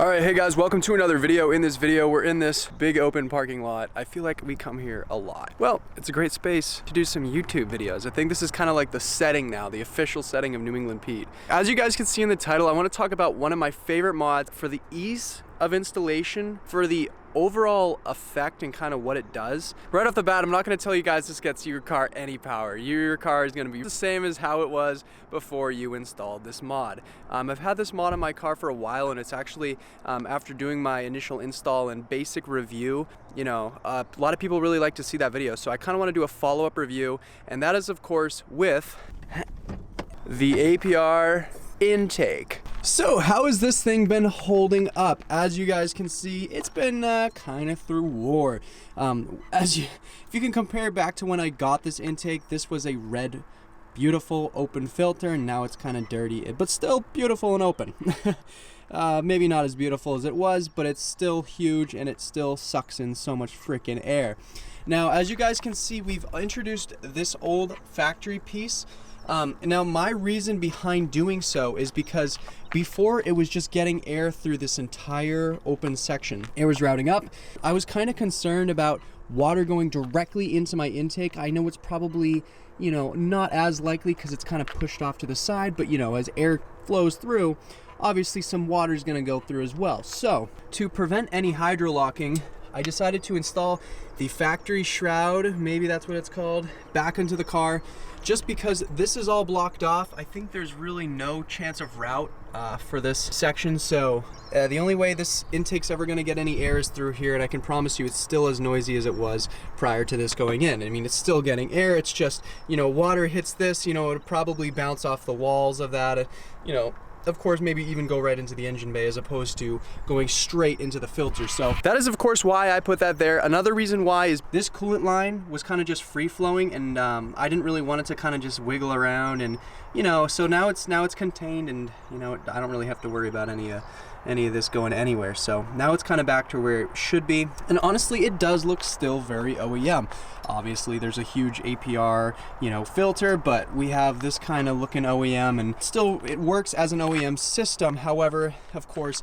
All right, hey guys, welcome to another video. In this video, we're in this big open parking lot. I feel like we come here a lot. Well, it's a great space to do some YouTube videos. I think this is kind of like the setting now, the official setting of New England Pete. As you guys can see in the title, I want to talk about one of my favorite mods for the ease of installation, for the overall effect and kind of what it does. Right off the bat, I'm not going to tell you guys this gets your car any power. Your car is going to be the same as how it was before you installed this mod. I've had this mod on my car for a while, and it's actually after doing my initial install and basic review, you know, a lot of people really like to see that video, so I kind of want to do a follow-up review, and that is of course with the APR intake. So how has this thing been holding up? As you guys can see, it's been kind of through war. If you can compare back to when I got this intake, this was a red, beautiful open filter, and now it's kind of dirty, but still beautiful and open. Maybe not as beautiful as it was, but it's still huge and it still sucks in so much freaking air. Now, as you guys can see, we've introduced this old factory piece. Now my reason behind doing so is because before it was just getting air through this entire open section. Air was routing up. I was kind of concerned about water going directly into my intake. I know it's probably, you know, not as likely because it's kind of pushed off to the side, but you know, as air flows through, obviously some water is going to go through as well. So to prevent any hydrolocking, I decided to install the factory shroud, maybe that's what it's called, back into the car, just because this is all blocked off. I think there's really no chance of route for this section, so the only way this intake's ever going to get any air is through here, and I can promise you it's still as noisy as it was prior to this going in. I mean, it's still getting air, it's just, you know, water hits this, you know, it'll probably bounce off the walls of that, you know, of course, maybe even go right into the engine bay as opposed to going straight into the filter. So that is of course why I put that there. Another reason why is this coolant line was kind of just free flowing, and I didn't really want it to kind of just wiggle around, and you know, so now it's contained, and you know, I don't really have to worry about any of this going anywhere. So now it's kind of back to where it should be, and honestly it does look still very OEM. Obviously there's a huge APR, you know, filter, but we have this kind of looking OEM, and still it works as an OEM system. However, of course,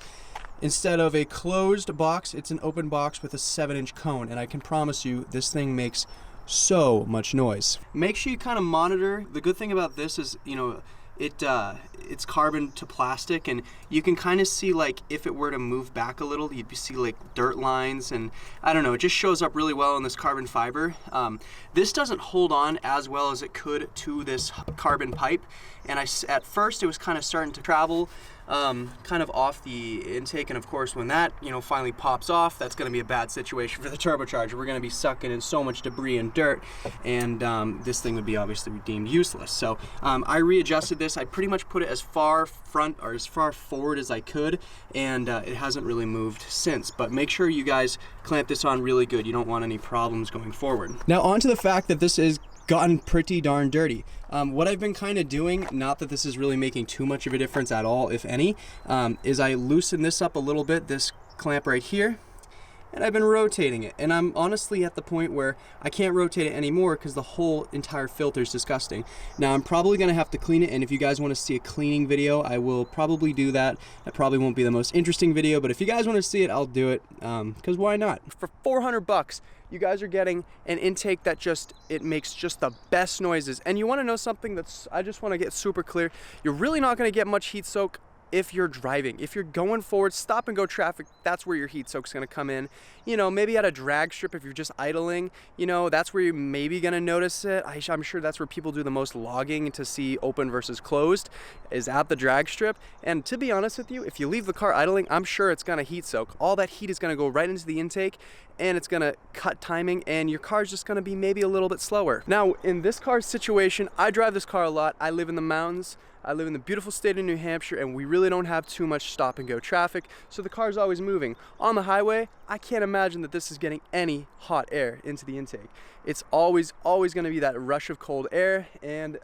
instead of a closed box, it's an open box with a 7-inch cone, and I can promise you this thing makes so much noise. Make sure you kind of monitor. The good thing about this is, you know, it's carbon to plastic, and you can kind of see, like, if it were to move back a little, you'd see like dirt lines, and I don't know, it just shows up really well in this carbon fiber. This doesn't hold on as well as it could to this carbon pipe, and at first it was kind of starting to travel kind of off the intake, and of course when that, you know, finally pops off, that's going to be a bad situation for the turbocharger. We're going to be sucking in so much debris and dirt, and this thing would be obviously deemed useless. So I readjusted this. I pretty much put it as far front or as far forward as I could, and it hasn't really moved since. But make sure you guys clamp this on really good. You don't want any problems going forward. Now on to the fact that this is gotten pretty darn dirty. What I've been kind of doing, not that this is really making too much of a difference at all, if any, is I loosen this up a little bit, this clamp right here, and I've been rotating it, and I'm honestly at the point where I can't rotate it anymore because the whole entire filter is disgusting. Now I'm probably going to have to clean it, and if you guys want to see a cleaning video, I will probably do that. It probably won't be the most interesting video, but if you guys want to see it, I'll do it, because why not? For 400 bucks, you guys are getting an intake that it makes just the best noises. And you want to know something I just want to get super clear. You're really not going to get much heat soak if you're driving. If you're going forward, stop and go traffic, that's where your heat soak's gonna come in. You know, maybe at a drag strip, if you're just idling, you know, that's where you're maybe gonna notice it. I'm sure that's where people do the most logging to see open versus closed, is at the drag strip. And to be honest with you, if you leave the car idling, I'm sure it's gonna heat soak. All that heat is gonna go right into the intake, and it's gonna cut timing, and your car's just gonna be maybe a little bit slower. Now, in this car's situation, I drive this car a lot. I live in the mountains. I live in the beautiful state of New Hampshire, and we really don't have too much stop and go traffic, so the car's always moving. On the highway, I can't imagine that this is getting any hot air into the intake. It's always gonna be that rush of cold air, and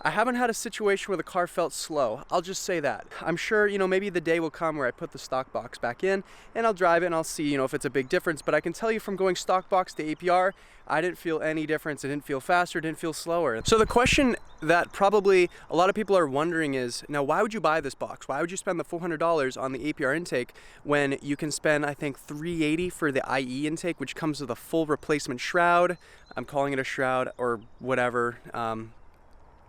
I haven't had a situation where the car felt slow. I'll just say that. I'm sure, you know, maybe the day will come where I put the stock box back in and I'll drive it and I'll see, you know, if it's a big difference. But I can tell you from going stock box to APR, I didn't feel any difference. It didn't feel faster, it didn't feel slower. So the question that probably a lot of people are wondering is, now why would you buy this box? Why would you spend the $400 on the APR intake when you can spend, I think, $380 for the IE intake, which comes with a full replacement shroud. I'm calling it a shroud or whatever.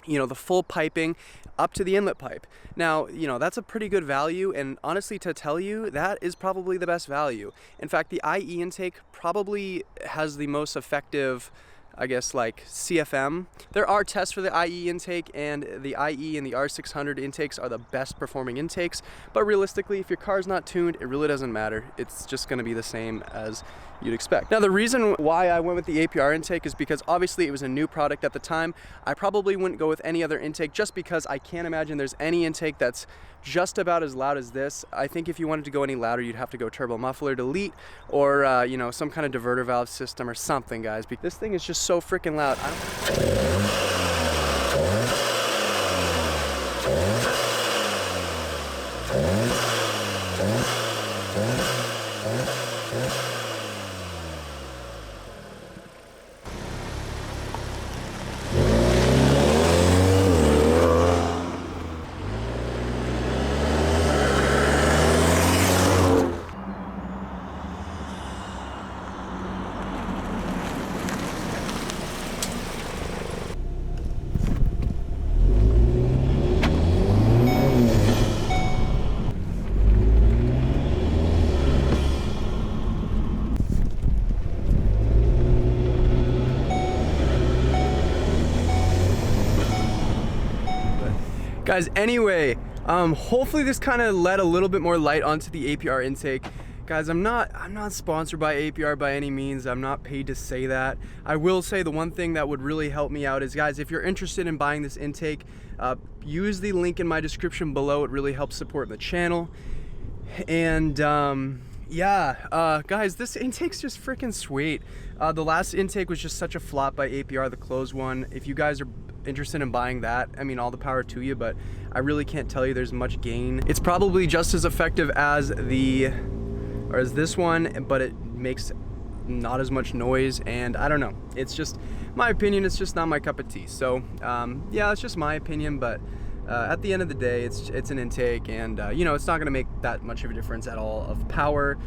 You know, the full piping up to the inlet pipe. Now, you know, that's a pretty good value, and honestly, to tell you, that is probably the best value. In fact, the IE intake probably has the most effective, I guess, like CFM. There are tests for the IE intake, and the IE and the R600 intakes are the best performing intakes, but realistically, if your car's not tuned, it really doesn't matter. It's just gonna be the same as you'd expect. Now, the reason why I went with the APR intake is because obviously it was a new product at the time. I probably wouldn't go with any other intake just because I can't imagine there's any intake that's just about as loud as this. I think if you wanted to go any louder, you'd have to go turbo muffler delete or you know, some kind of diverter valve system or something, guys. This thing is just so freaking loud. Guys, anyway, hopefully this kind of let a little bit more light onto the APR intake. Guys, I'm not sponsored by APR by any means. I'm not paid to say that. I will say the one thing that would really help me out is, guys, if you're interested in buying this intake, use the link in my description below. It really helps support the channel. And yeah, guys, this intake's just freaking sweet. The last intake was just such a flop by APR, the closed one. If you guys are interested in buying that, I mean, all the power to you, but I really can't tell you there's much gain. It's probably just as effective as this one, but it makes not as much noise, and I don't know, it's just my opinion. It's just not my cup of tea. So yeah, it's just my opinion, but at the end of the day, it's an intake, and you know, it's not gonna make that much of a difference at all of power,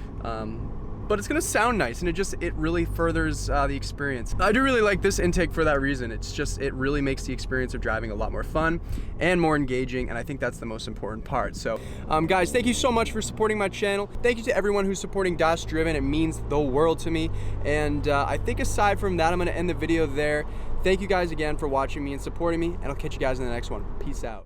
but it's gonna sound nice, and it really furthers the experience. I do really like this intake for that reason. It really makes the experience of driving a lot more fun and more engaging, and I think that's the most important part. So guys, thank you so much for supporting my channel. Thank you to everyone who's supporting Das Driven. It means the world to me, and I think aside from that, I'm gonna end the video there. Thank you guys again for watching me and supporting me, and I'll catch you guys in the next one. Peace out.